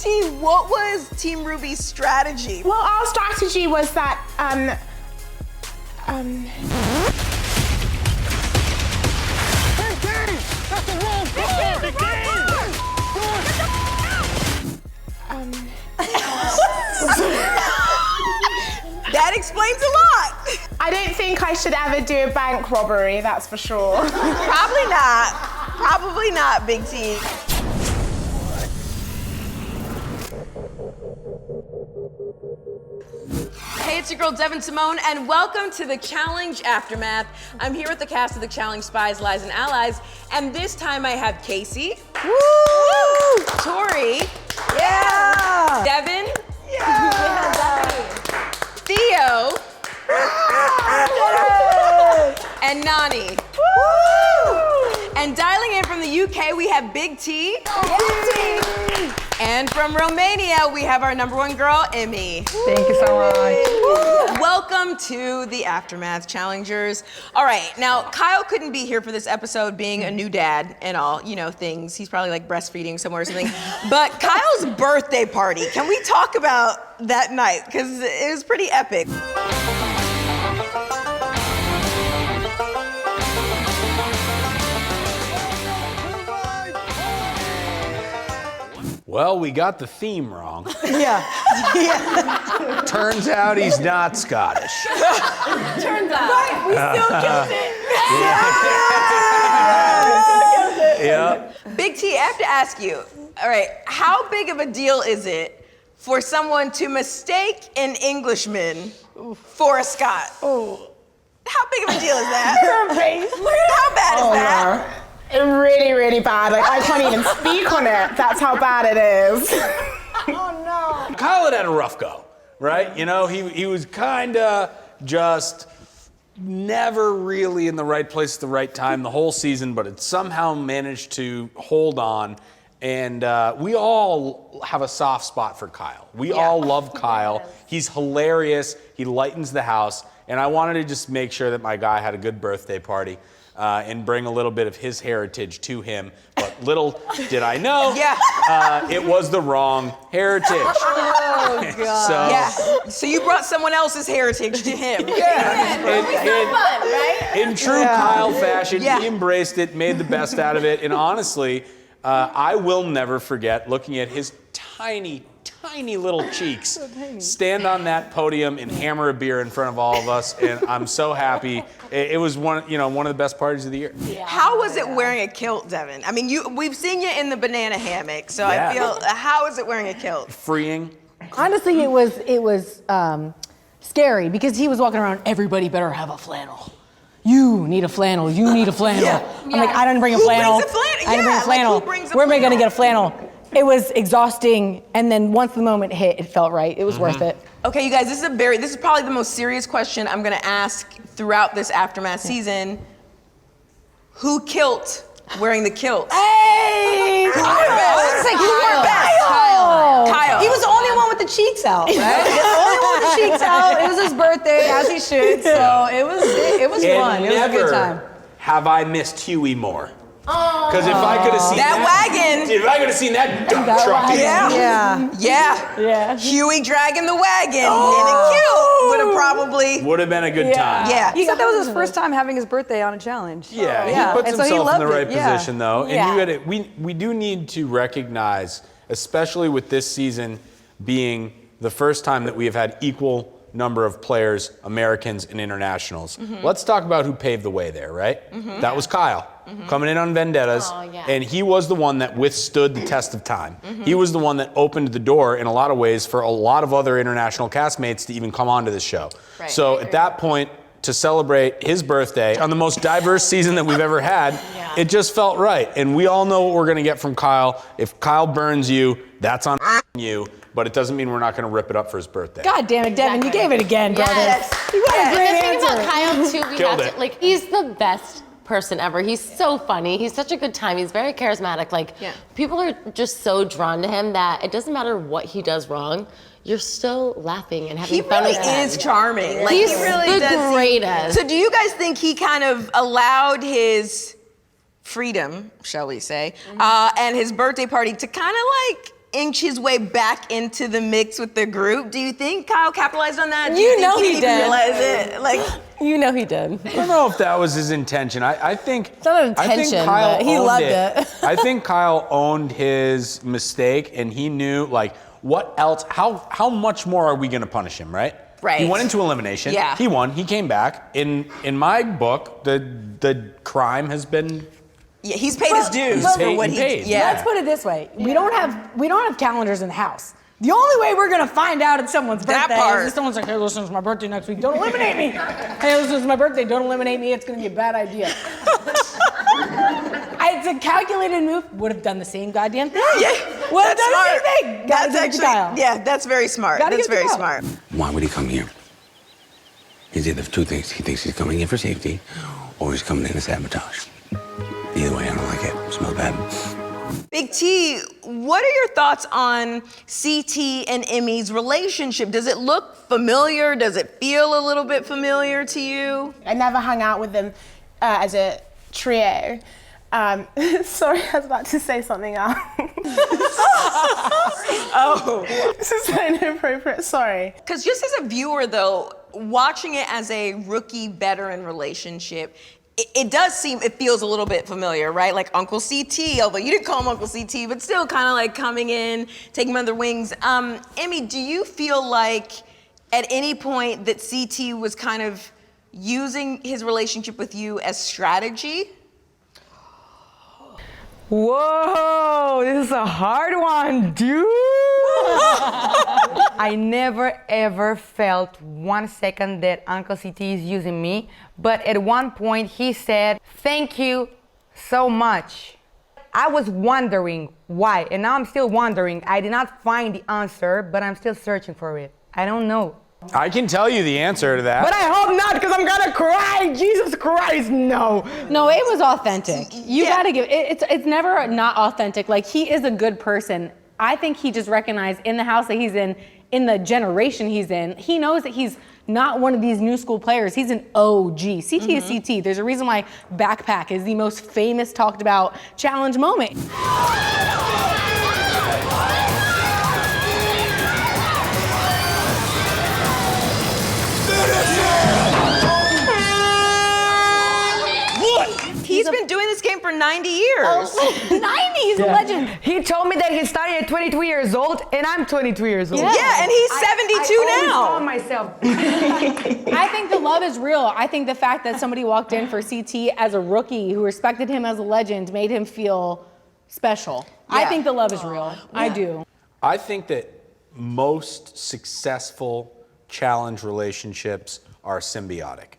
T, what was Team Ruby's strategy? Well, our strategy was that, That explains a lot. I don't think I should ever do a bank robbery, that's for sure. Probably not. Probably not, Big T. Hey, it's your girl Devyn Simone, and welcome to the Challenge Aftermath. I'm here with the cast of the Challenge Spies, Lies, and Allies, and this time I have Casey. Woo! Tori. Yeah! Devyn. Yeah! Theo. And Nani. Woo! And dialing in from the UK, we have Big T. And from Romania, we have our #1 girl, Emmy. Thank you so much. Welcome to the Aftermath Challengers. All right, now Kyle couldn't be here for this episode being a new dad and all, things. He's probably like breastfeeding somewhere or something. But Kyle's birthday party, can we talk about that night? Because it was pretty epic. Well, we got the theme wrong. Yeah. Turns out he's not Scottish. Turns out. Right, we still killed it. Yeah. Big T, I have to ask you, all right, how big of a deal is it for someone to mistake an Englishman for a Scot? Oh. How big of a deal is that? Her face. How bad is that? No. Really, really bad. Like, I can't even speak on it. That's how bad it is. Kyle had a rough go, right? He was kind of just never really in the right place at the right time the whole season, but it somehow managed to hold on. And we all have a soft spot for Kyle. We all love Kyle. He's hilarious. He lightens the house. And I wanted to just make sure that my guy had a good birthday party. And bring a little bit of his heritage to him. But little did I know, it was the wrong heritage. Oh, God. So you brought someone else's heritage to him. In true Kyle fashion, he embraced it, made the best out of it. And honestly, I will never forget looking at his tiny little cheeks stand on that podium and hammer a beer in front of all of us, and I'm so happy. It was one of the best parties of the year. Yeah. How was it wearing a kilt, Devyn? I mean, we've seen you in the banana hammock, so I feel, how is it wearing a kilt? Freeing. Honestly, it was scary because he was walking around, everybody better have a flannel. You need a flannel, you need a flannel. I'm like, I didn't bring a flannel. Who brings a flannel? I didn't bring a flannel. Like, who brings a Where am I flannel? gonna get a flannel? It was exhausting, and then once the moment hit, it felt right. It was worth it. Okay, you guys, this is probably the most serious question I'm gonna ask throughout this Aftermath season. Who kilt wearing the kilt? Hey! Who wore best? Kyle. Who wore best? Kyle. He was the only one with the cheeks out, right? The only one with the cheeks out. It was his birthday, as he should. So it was fun. It was a good time. Have I missed Huey more? Because if I could have seen that wagon. If I could have seen that dump truck. Yeah. Huey dragging the wagon in a kilt would have been a good time. Yeah. He said that was his first time having his birthday on a challenge. Yeah, he puts himself in the right position though. And we do need to recognize, especially with this season being the first time that we have had equal number of players, Americans and internationals. Let's talk about who paved the way there, right? That was Kyle, coming in on Vendettas, and he was the one that withstood the test of time. He was the one that opened the door in a lot of ways for a lot of other international castmates to even come onto this show. Right. So at that point, to celebrate his birthday on the most diverse season that we've ever had, it just felt right. And we all know what we're gonna get from Kyle. If Kyle burns you, that's on you. But it doesn't mean we're not going to rip it up for his birthday. God damn it, Devyn, you gave it again, brother. You got a great The thing answer. about Kyle too, he's the best person ever. He's so funny. He's such a good time. He's very charismatic. People are just so drawn to him that it doesn't matter what he does wrong. You're still laughing and having fun with him. He really is charming. Like, He's he really the does. greatest. So do you guys think he kind of allowed his freedom, shall we say, and his birthday party to kind of like inch his way back into the mix with the group. Do you think Kyle capitalized on that? Do You think know he didn't even did. realize it? Like, You know he did. I don't know if that was his intention. I think It's not an I think intention, Kyle but he owned loved it. I think Kyle owned his mistake, and he knew like what else. How much more are we going to punish him? Right. Right. He went into elimination. Yeah. He won. He came back. In my book, the crime has been. yeah, he's paid his dues He's for paid- what he he paid. Yeah. Let's put it this way: we don't have calendars in the house. The only way we're gonna find out it's someone's That birthday part. is if someone's like, "Hey, listen, it's my birthday next week. Don't eliminate me." "Hey, listen, it's my birthday. Don't eliminate me. It's gonna be a bad idea." It's a calculated move. Would have done the same goddamn thing. Yeah, Would have that's done smart. the same thing. Gotta That's give it to actually, Kyle. yeah, that's very smart. Gotta That's give it to very Kyle. smart. Why would he come here? He's either two things. He thinks he's coming in for safety, or he's coming in to sabotage. Either way, I don't like it. It smells bad. Big T, what are your thoughts on CT and Emmy's relationship? Does it look familiar? Does it feel a little bit familiar to you? I never hung out with them as a trio. Sorry, I was about to say something else. Oh. This is so inappropriate, sorry. Because just as a viewer, though, watching it as a rookie-veteran relationship, it does seem, it feels a little bit familiar, right? Like Uncle CT, although you didn't call him Uncle CT, but still kind of like coming in, taking him under the wings. Emmy, do you feel like at any point that CT was kind of using his relationship with you as strategy? Whoa, this is a hard one, dude. I never ever felt 1 second that Uncle CT is using me, but at one point he said, "Thank you so much." I was wondering why, and now I'm still wondering. I did not find the answer, but I'm still searching for it. I don't know. I can tell you the answer to that. But I hope not, because I'm gonna cry. Jesus Christ, no. No, it was authentic. You gotta give it's never not authentic. Like, he is a good person. I think he just recognized in the house that he's in the generation he's in, he knows that he's not one of these new school players. He's an OG. CT is CT. There's a reason why Backpack is the most famous talked about challenge moment. He's been doing this game for 90 years. 90, he's a legend. He told me that he started at 22 years old, and I'm 22 years old. Yeah, and he's 72 I now. always myself. I think the love is real. I think the fact that somebody walked in for CT as a rookie who respected him as a legend made him feel special. I Yeah. think the love is real. I do. I think that most successful challenge relationships are symbiotic.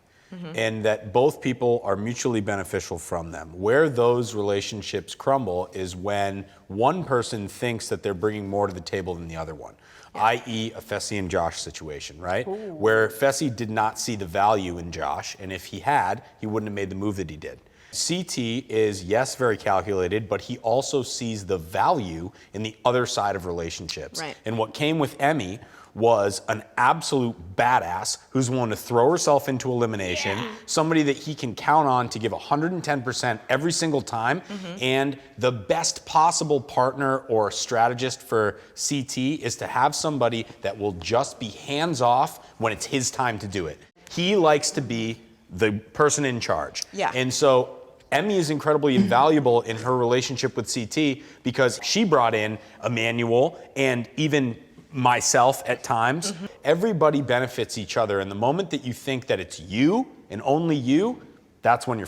And that both people are mutually beneficial from them. Where those relationships crumble is when one person thinks that they're bringing more to the table than the other one, i.e. a Fessy and Josh situation, right? Where Fessy did not see the value in Josh, and if he had, he wouldn't have made the move that he did. CT is, yes, very calculated, but he also sees the value in the other side of relationships. Right. And what came with Emmy was an absolute badass who's willing to throw herself into elimination, somebody that he can count on to give 110% every single time, and the best possible partner or strategist for CT is to have somebody that will just be hands off when it's his time to do it. He likes to be the person in charge. Yeah. And so Emmy is incredibly invaluable in her relationship with CT because she brought in Emmanuel and even myself at times. Everybody benefits each other, and the moment that you think that it's you and only you, that's when you're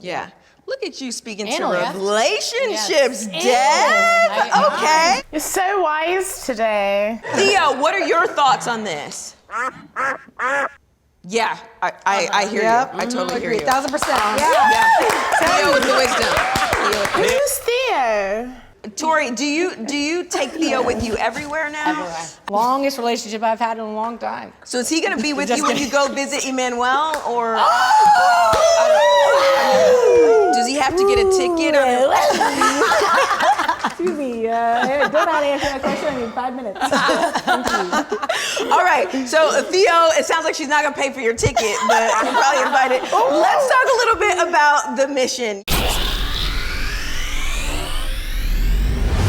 Yeah. Look at you speaking to Analyst. relationships, Yes. Deb. Okay. You're so wise today. Theo, what are your thoughts on this? Yeah, I hear you. I totally hear you. 1,000%. Yeah. Theo with the wisdom. Who's Theo? Tori, do you take Theo with you everywhere now? Everywhere. Longest relationship I've had in a long time. So is he gonna be with you when you go visit Emmanuel, or does he have to get a ticket? Excuse me, don't answer that question in 5 minutes. All right, so Theo, it sounds like she's not gonna pay for your ticket, but you're probably invited. Let's talk a little bit about the mission.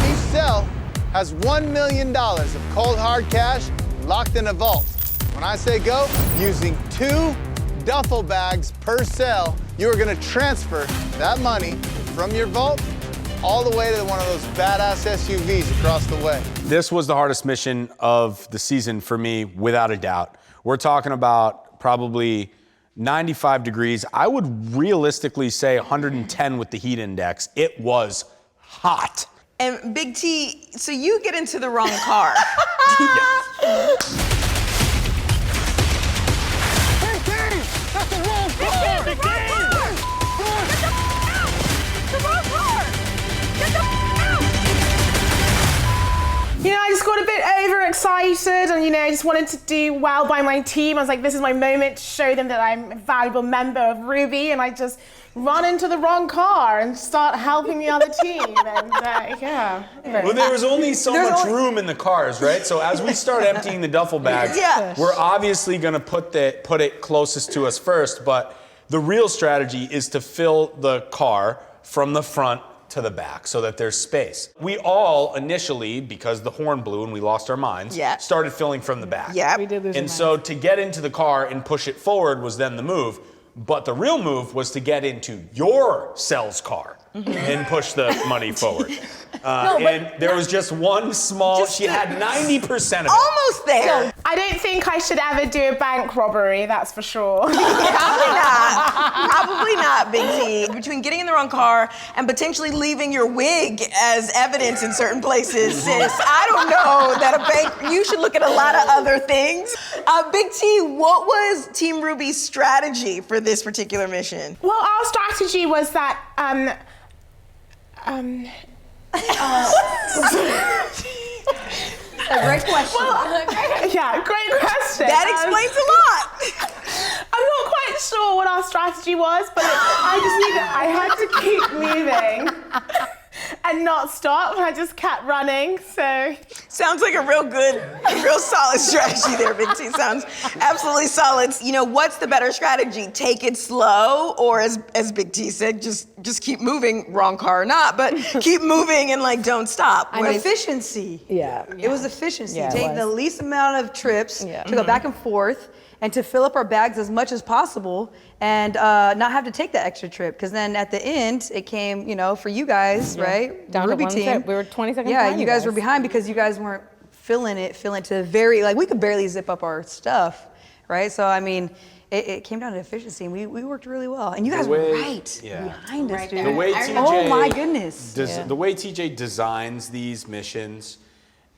Each cell has $1 million of cold hard cash locked in a vault. When I say go, using 2 duffel bags per cell, you are gonna transfer that money from your vault all the way to one of those badass SUVs across the way. This was the hardest mission of the season for me, without a doubt. We're talking about probably 95 degrees. I would realistically say 110 with the heat index. It was hot. And Big T, so you get into the wrong car. You know, I just got a bit overexcited and, you know, I just wanted to do well by my team. I was like, this is my moment to show them that I'm a valuable member of Ruby, and I just run into the wrong car and start helping the other team. And yeah. Well, there was only so much room in the cars, right? So as we start emptying the duffel bags, we're obviously gonna put it closest to us first, but the real strategy is to fill the car from the front to the back so that there's space. We all initially, because the horn blew and we lost our minds, started filling from the back. Yeah, we did lose our And so to get into the car and push it forward was then the move. But the real move was to get into your cell's car and push the money forward. And there was just one small, she had 90% of it. Almost there. I don't think I should ever do a bank robbery, that's for sure. Probably not. Probably not, Big T. Between getting in the wrong car and potentially leaving your wig as evidence in certain places, sis, I don't know that a bank, you should look at a lot of other things. Big T, what was Team Ruby's strategy for this particular mission? Well, our strategy was that, A great question. yeah, great question. That explains a lot. I'm not quite sure what our strategy was, but I had to keep moving and not stop. I just kept running, so. Sounds like a real solid strategy there, Big T. Sounds absolutely solid. You know, what's the better strategy? Take it slow, or as Big T said, just keep moving, wrong car or not, but keep moving and like don't stop. And efficiency. Yeah. It was efficiency. Yeah, it Take was. the least amount of trips to go back and forth and to fill up our bags as much as possible and not have to take that extra trip. Because then at the end, it came, you know, for you guys, right? Down the to Ruby one team. trip. We were 20 seconds Yeah, behind you guys were behind because you guys weren't filling to the very, like we could barely zip up our stuff, right? So, I mean, it came down to efficiency, and we worked really well. And you guys were behind us, dude. The way TJ, oh my goodness. The way TJ designs these missions,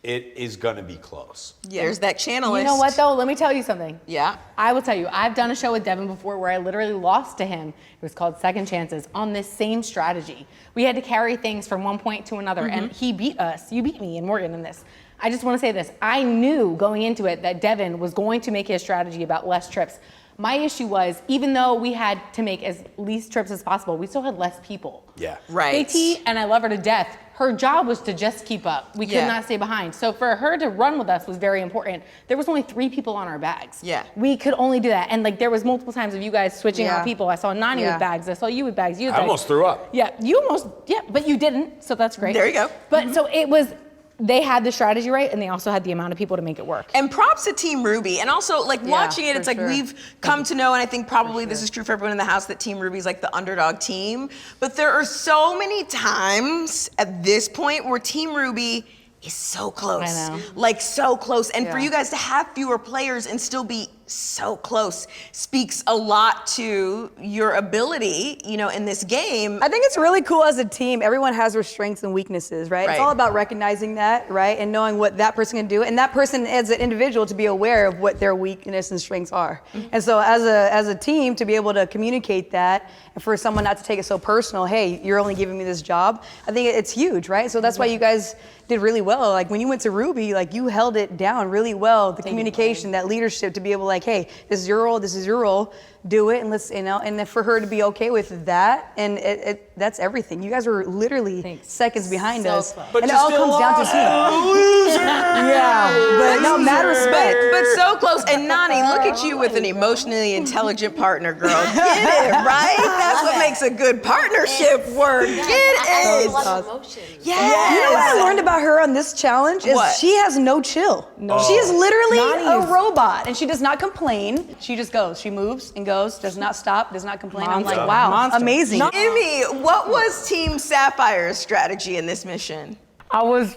it is gonna be close. Yeah. There's that channelist. You know what though? Let me tell you something. Yeah. I will tell you, I've done a show with Devyn before where I literally lost to him. It was called Second Chances on this same strategy. We had to carry things from one point to another, and he beat us. You beat me and Morgan in this. I just want to say this. I knew going into it that Devyn was going to make his strategy about less trips. My issue was, even though we had to make as least trips as possible, we still had less people. Yeah. Right. KT, and I love her to death, her job was to just keep up. We could not stay behind. So for her to run with us was very important. There was only 3 people on our bags. Yeah. We could only do that. And like there was multiple times of you guys switching out people. I saw Nani with bags. I saw you with bags. You with I bags. almost threw up. Yeah, you almost, but you didn't. So that's great. There you go. But so it was, they had the strategy right, and they also had the amount of people to make it work. And props to Team Ruby. And also, like, watching it, it's like we've come to know, and I think probably this is true for everyone in the house, that Team Ruby is like the underdog team. But there are so many times at this point where Team Ruby is so close. I know. Like, so close. And for you guys to have fewer players and still be so close speaks a lot to your ability, you know, in this game. I think it's really cool as a team. Everyone has their strengths and weaknesses, right? It's all about recognizing that, right? And knowing what that person can do. And that person as an individual to be aware of what their weakness and strengths are. And so as a team to be able to communicate that and for someone not to take it so personal, hey, you're only giving me this job. I think it's huge, right? So that's why you guys did really well. Like when you went to Ruby, like you held it down really well. The communication, that leadership to be able to like, hey, this is your role, do it, and let's, you know, and then for her to be okay with that, and that's everything. You guys were literally seconds behind us, But and it all comes down to team. Loser. Yeah, but No, mad respect. But so close. And Nani, look at you with an emotionally intelligent partner, girl. Get it, right? That's what makes a good partnership work. Get it. A lot of emotion. Yes. You know what I learned about her on this challenge is What? she has no chill. No. She is literally Nani is- a robot, and she does not complain. She just goes. She moves and goes, does not stop, does not complain. I'm like, wow, Monster. amazing. Amy, what was Team Sapphire's strategy in this mission? I was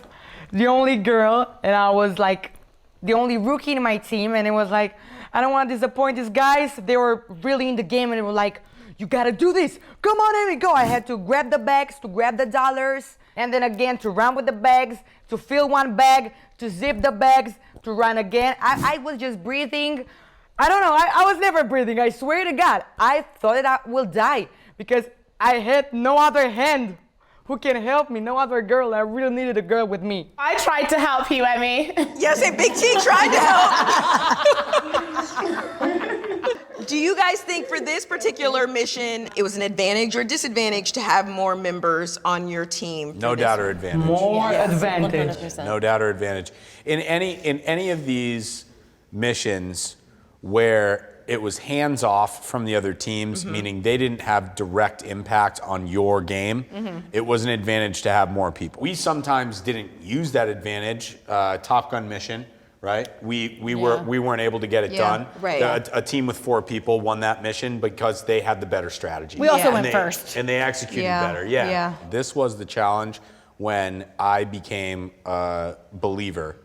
the only girl, and I was like the only rookie in my team, and it was like, I don't want to disappoint these guys. They were really in the game, and they were like, you gotta do this. Come on, Amy, go. I had to grab the bags, to grab the dollars, and then again to run with the bags, to fill one bag, to zip the bags, to run again. I was just breathing. I don't know, I was never breathing. I swear to God, I thought that I will die because I had no other hand who can help me, no other girl. I really needed a girl with me. I tried to help you, Emmy. Yes, and Big T tried to help. Do you guys think for this particular mission, it was an advantage or disadvantage to have more members on your team? No doubt or advantage. More advantage. 100%. No doubt or advantage. In any of these missions where it was hands off from the other teams, meaning they didn't have direct impact on your game, it was an advantage to have more people. We sometimes didn't use that advantage. Top Gun mission, right? We weren't able to get it done. right. A team with 4 people won that mission because they had the better strategy. We also Yeah. went And first. and they executed Yeah, better. Yeah. yeah. This was the challenge when I became a believer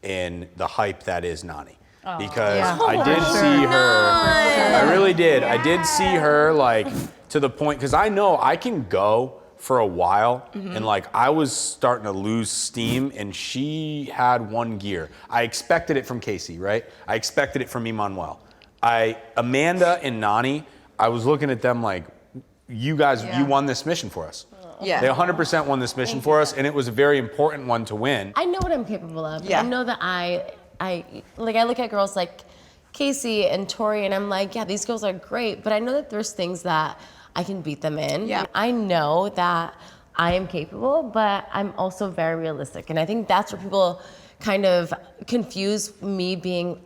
in the hype that is Nani. Because I did see her, I really did. I did see her like to the point, because I know I can go for a while and like I was starting to lose steam and she had one gear. I expected it from Casey, right? I expected it from Emmanuel. Amanda and Nani, I was looking at them like, you guys, you won this mission for us. Yeah. They 100% won this mission for us, and it was a very important one to win. I know what I'm capable of. Yeah. I know that I look at girls like Casey and Tori, and I'm like, yeah, these girls are great, but I know that there's things that I can beat them in. Yeah. I know that I am capable, but I'm also very realistic, and I think that's where people kind of confuse me being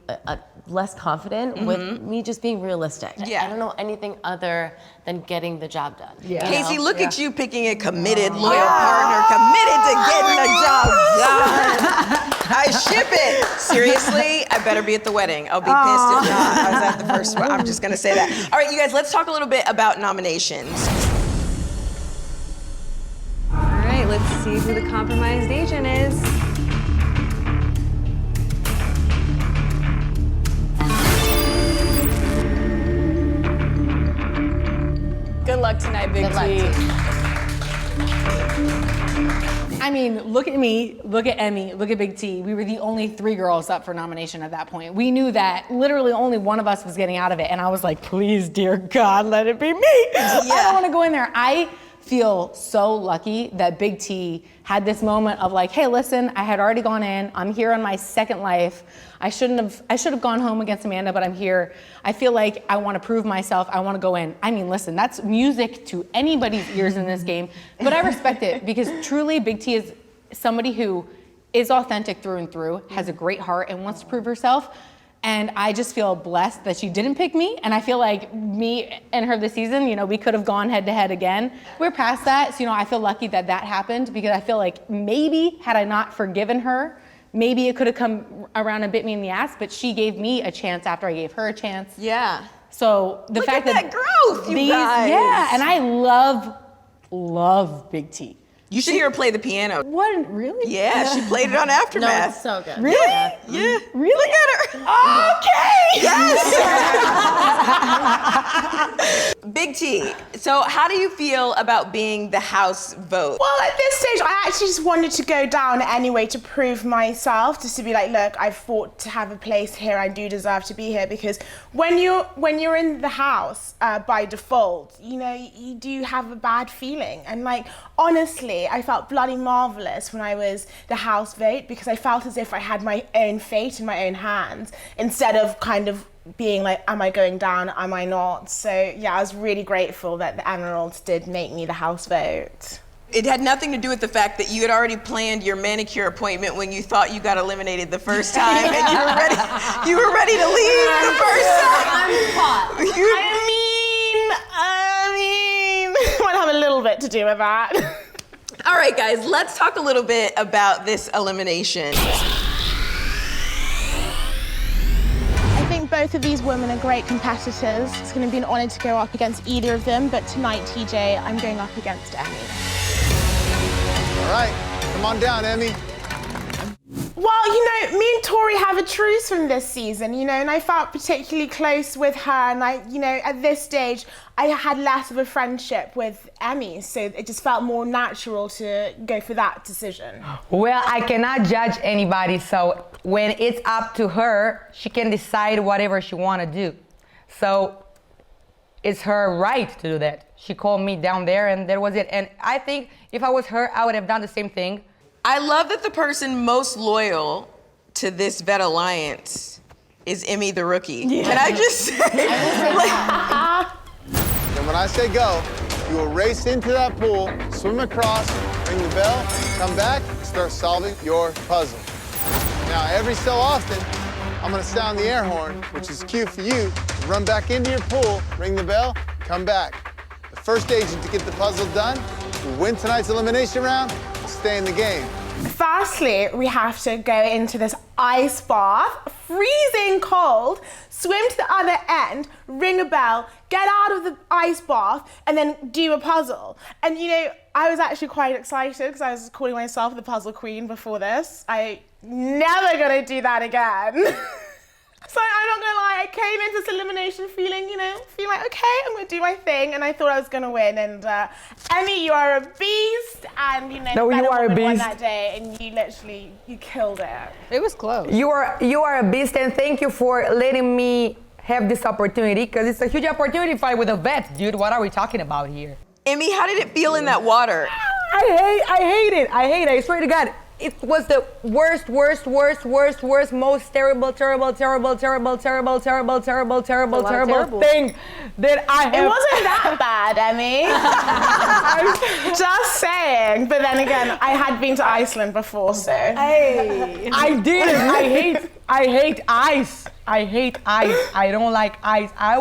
less confident with me just being realistic. Yeah. I don't know anything other than getting the job done. Yeah. Casey, look at you picking a committed, loyal partner, committed to getting the job done. I ship it. Seriously, I better be at the wedding. I'll be pissed if not. I was at the first one. I'm just gonna say that. All right, you guys, let's talk a little bit about nominations. All right, let's see who the compromised agent is. Good luck tonight, Big Good luck, T. T. I mean, look at me, look at Emmy, look at Big T. We were the only 3 girls up for nomination at that point. We knew that literally only one of us was getting out of it, and I was like, please, dear God, let it be me. I don't want to go in there. I feel so lucky that Big T had this moment of like, hey, listen, I had already gone in. I'm here on my second life. I should have gone home against Amanda, but I'm here. I feel like I want to prove myself. I want to go in. I mean, listen, that's music to anybody's ears in this game, but I respect it because truly Big T is somebody who is authentic through and through, has a great heart and wants to prove herself. And I just feel blessed that she didn't pick me. And I feel like me and her this season, you know, we could have gone head to head again. We're past that. So, you know, I feel lucky that that happened because I feel like maybe had I not forgiven her, maybe it could have come around and bit me in the ass, but she gave me a chance after I gave her a chance. Yeah. So the Look fact at that growth, you guys. Yeah, and I love Big T. You should hear her play the piano. What, really? Yeah, she played it on No, Aftermath. it's so good. Really? Yeah. Really? Look at her. Okay. Yes. Big T, so how do you feel about being the house vote? Well, at this stage, I actually just wanted to go down anyway to prove myself, just to be like, look, I fought to have a place here. I do deserve to be here because when you're in the house by default, you know, you do have a bad feeling. And like, honestly, I felt bloody marvelous when I was the house vote because I felt as if I had my own fate in my own hands instead of kind of being like, am I going down, am I not? So yeah, I was really grateful that the Emeralds did make me the house vote. It had nothing to do with the fact that you had already planned your manicure appointment when you thought you got eliminated the first time, and you were ready to leave the first time. I mean, might have a little bit to do with that. All right, guys, let's talk a little bit about this elimination. I think both of these women are great competitors. It's going to be an honor to go up against either of them, but tonight, TJ, I'm going up against Emmy. All right, come on down, Emmy. Well, you know, me and Tori have a truce from this season, you know, and I felt particularly close with her, and at this stage, I had less of a friendship with Emmy, so it just felt more natural to go for that decision. Well, I cannot judge anybody, so when it's up to her, she can decide whatever she want to do. So it's her right to do that. She called me down there, and that was it. And I think if I was her, I would have done the same thing. I love that the person most loyal to this vet alliance is Emmy the rookie. Yeah. Can I just say? And when I say go, you will race into that pool, swim across, ring the bell, come back, start solving your puzzle. Now, every so often, I'm gonna sound the air horn, which is cue for you to run back into your pool, ring the bell, come back. The first agent to get the puzzle done will win tonight's elimination round and stay in the game. Firstly, we have to go into this ice bath, freezing cold, swim to the other end, ring a bell, get out of the ice bath, and then do a puzzle. And you know, I was actually quite excited because I was calling myself the puzzle queen before this. I never gonna do that again. So I'm not gonna lie, I came into this elimination feeling like, okay, I'm gonna do my thing, and I thought I was gonna win. And Emmy, you are a beast, and No, you are a beast. won that day, and you killed it. It was close. You are a beast, and thank you for letting me have this opportunity, because it's a huge opportunity to fight with a vet, dude. What are we talking about here? Emmy, how did it feel in that water? I hate it. I swear to God. It was the worst, most terrible thing that I have. It wasn't that bad, Emmy. I'm just saying. But then again, I had been to Iceland before, so. Hey. I did it. I hate ice. I don't like ice. I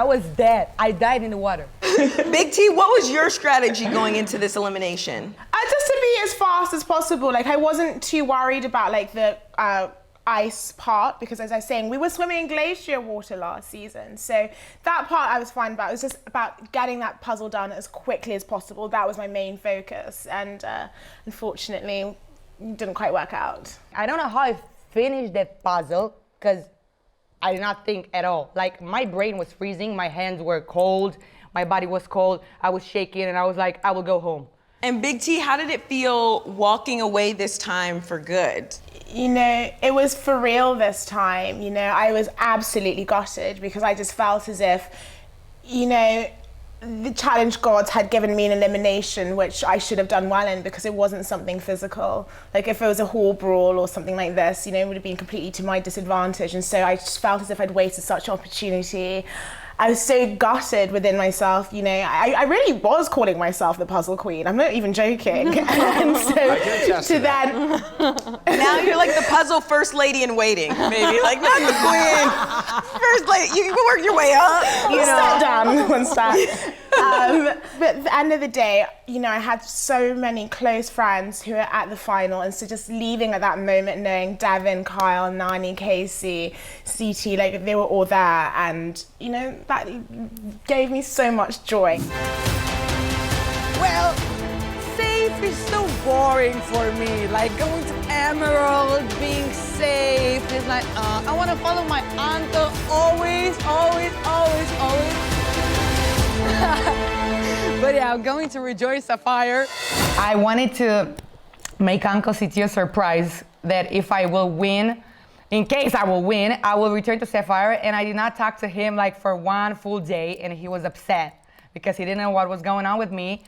was dead. I died in the water. Big T, what was your strategy going into this elimination? Just to be as fast as possible. Like, I wasn't too worried about like the ice part, because as I was saying, we were swimming in glacier water last season. So that part I was fine about. It was just about getting that puzzle done as quickly as possible. That was my main focus. And unfortunately, it didn't quite work out. I don't know how I finished that puzzle, because I did not think at all. Like, my brain was freezing, my hands were cold, my body was cold, I was shaking, and I was like, I will go home. And Big T, how did it feel walking away this time for good? You know, it was for real this time. You know, I was absolutely gutted because I just felt as if, you know, the challenge gods had given me an elimination which I should have done well in, because it wasn't something physical. Like, if it was a hall brawl or something like this, you know, it would have been completely to my disadvantage. And so I just felt as if I'd wasted such an opportunity. I was so gutted within myself, you know. I really was calling myself the puzzle queen. I'm not even joking. And so to then... Now you're like the puzzle first lady in waiting, maybe. Like, not the queen. First lady, you can work your way up. You know. Step down, one step. But at the end of the day, you know, I had so many close friends who were at the final, and so just leaving at that moment, knowing Devyn, Kyle, Nani, Casey, CT, like, they were all there, and, you know, that gave me so much joy. Well, safe is so boring for me. Like, going to Emerald, being safe is like, I want to follow my uncle always. But yeah, I'm going to Rejoice Sapphire. I wanted to make Uncle CT a surprise that if I will win, in case I will win, I will return to Sapphire. And I did not talk to him like for one full day, and he was upset because he didn't know what was going on with me.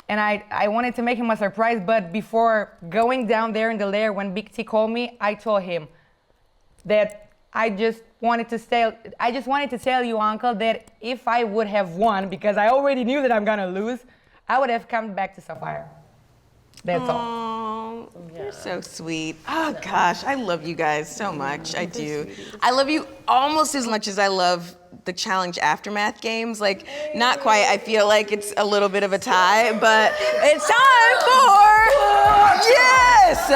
And I wanted to make him a surprise, but before going down there in the lair, when Big T called me, I told him that I just wanted to tell you, Uncle, that if I would have won, because I already knew that I'm gonna lose, I would have come back to Sapphire. That's all. Oh, you're so sweet. Oh gosh, I love you guys so much. I do. I love you almost as much as I love the challenge aftermath games. Like, not quite. I feel like it's a little bit of a tie, but it's time for yes.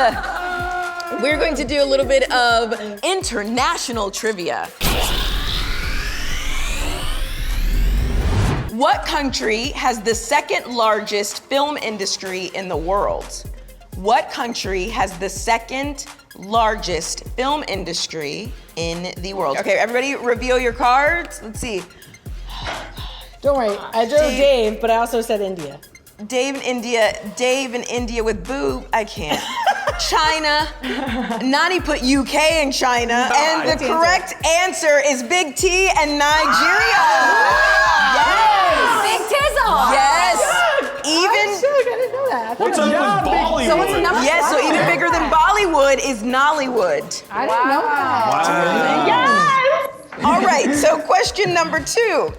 We're going to do a little bit of international trivia. What country has the second largest film industry in the world? What country has the second largest film industry in the world? Okay, everybody reveal your cards. Let's see. Don't worry, I drew Dave, but I also said India. Dave in India with boob, I can't. China, Nani put UK in China, and the correct answer is Big T and Nigeria. Yes! Big Tizzle! Yes! I didn't know that. What's up with Bollywood? So what's the number? Yes, so even bigger than Bollywood is Nollywood. I didn't know that. Wow. Yes! All right, so question number 2.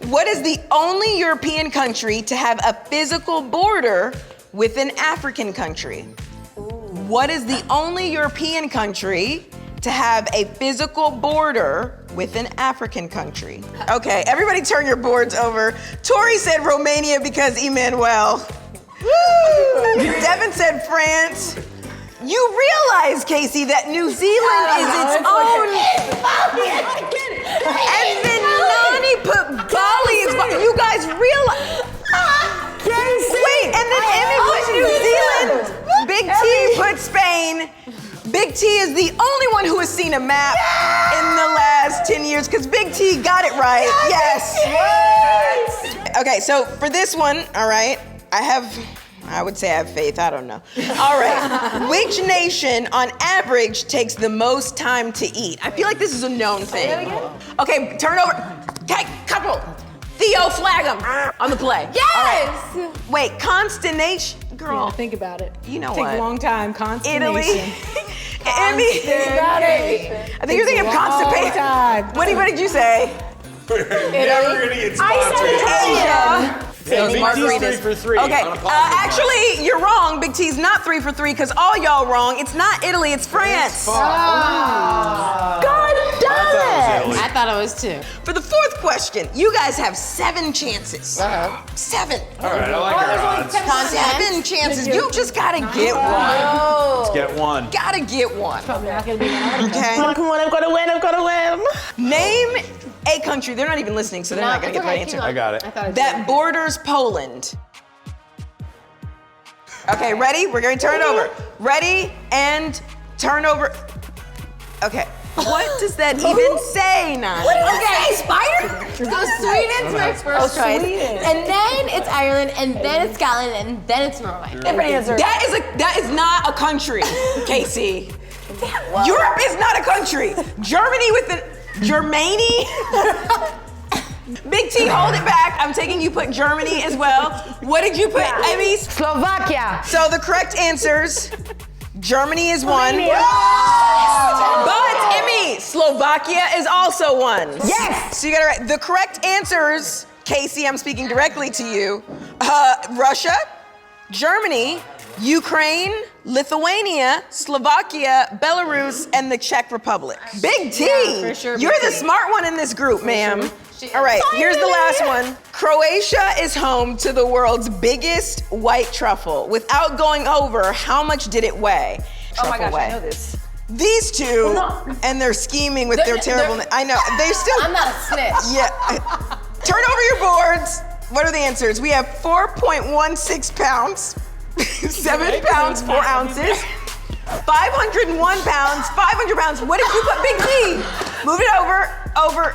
What is the only European country to have a physical border with an African country? What is the only European country to have a physical border with an African country? Okay, everybody turn your boards over. Tori said Romania because Emmanuel. Woo! Devyn said France. You realize, Casey, that New Zealand is its own. And then Nani put Bali as well. You guys realize. Wait, and then Emmy put New Zealand. Big T put Spain. Big T is the only one who has seen a map in the last 10 years because Big T got it right. Yes. Okay, so for this one, all right, I would say I have faith, I don't know. All right, which nation on average takes the most time to eat? I feel like this is a known thing. Okay, turn over. Okay, couple. Theo, flag him on the play. Yes! All right. Wait, consternation, girl. Yeah, think about it. You know Takes what? a long time. Consternation. Italy. Emmy. I think you're thinking of constipation. Time. What did you say? Never gonna get sponsored. Asia. Yeah, Big T's Margaritas. 3 for 3. Okay, on a positive actually, you're wrong. Big T's not 3 for 3 because all y'all wrong. It's not Italy, it's France. God damn it! I thought it was 2. For the 4th question, you guys have 7 chances. 7. All right, I like our odds. 7 chances. You just gotta get one. Let's get one. Gotta get one. Probably not gonna be one. Okay. Come on, I've got to win. Name a country. They're not even listening, so they're not gonna get the right answer. I got it. That borders Poland. Okay, ready? We're gonna turn it over. Ready and turn over. Okay. What does that even say, Nani? What does it say, spider? So Sweden's my first choice. And then it's Ireland, and then it's Scotland, and then it's Norway. Different answer. That is not a country, Casey. Europe is not a country. Germany with the Germany. Big T, hold it back. I'm taking you put Germany as well. What did you put, Emmy? Slovakia. So the correct answers, Germany is 1. But Emmy, Slovakia is also 1. Yes. So you got it right. The correct answers, Casey, I'm speaking directly to you. Russia, Germany, Ukraine, Lithuania, Slovakia, Belarus, and the Czech Republic. Big T, for sure, you're Big the T. smart one in this group, ma'am. All right, here's the last one. Croatia is home to the world's biggest white truffle. Without going over, how much did it weigh? Oh my Truffle gosh, weigh. I know this. These two, and they're scheming with their terrible. I know they still. I'm not a snitch. Yeah. Turn over your boards. What are the answers? We have 4.16 pounds, 7 pounds, 4 ounces, 501 pounds, 500 pounds. What did you put, Big T? Move it over.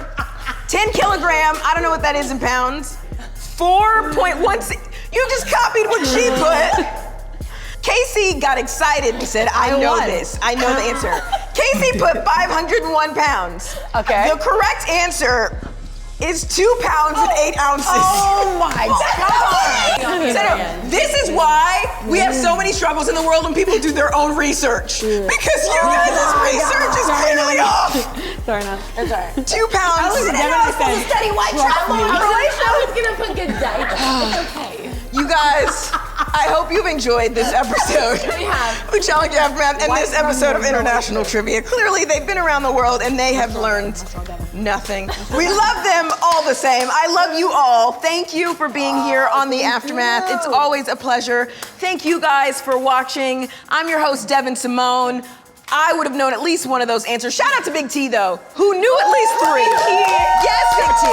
10 kilogram. I don't know what that is in pounds. 4.16. You just copied what she put. Casey got excited and said, I know this. I know the answer. Casey put 501 pounds. Okay. The correct answer is 2 pounds and 8 ounces. Oh my God. So this is why we have so many struggles in the world when people do their own research. Because you guys' research is clearly off. Sorry, no. It's all right. 2 pounds. Steady white truffle. I was gonna put Godiva. It's okay. You guys, I hope you've enjoyed this episode. We have. The Challenge Aftermath and this episode of International Trivia. Clearly, they've been around the world and they have learned nothing. We love them all the same. I love you all. Thank you for being here on the Aftermath. It's always a pleasure. Thank you guys for watching. I'm your host, Devyn Simone. I would have known at least one of those answers. Shout out to Big T, though, who knew at least 3. Yes, Big T,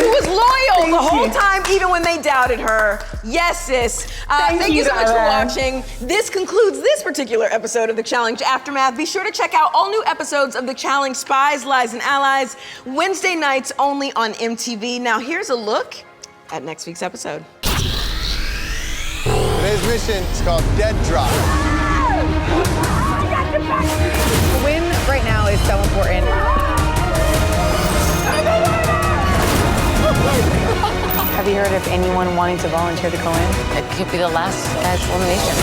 who was loyal the whole time, even when they doubted her. Yes, sis. Thank you so much for watching. This concludes this particular episode of The Challenge Aftermath. Be sure to check out all new episodes of The Challenge Spies, Lies, and Allies, Wednesday nights only on MTV. Now, here's a look at next week's episode. Today's mission is called Dead Drop. The win right now is so important. Have you heard of anyone wanting to volunteer to go in? It could be the last elimination.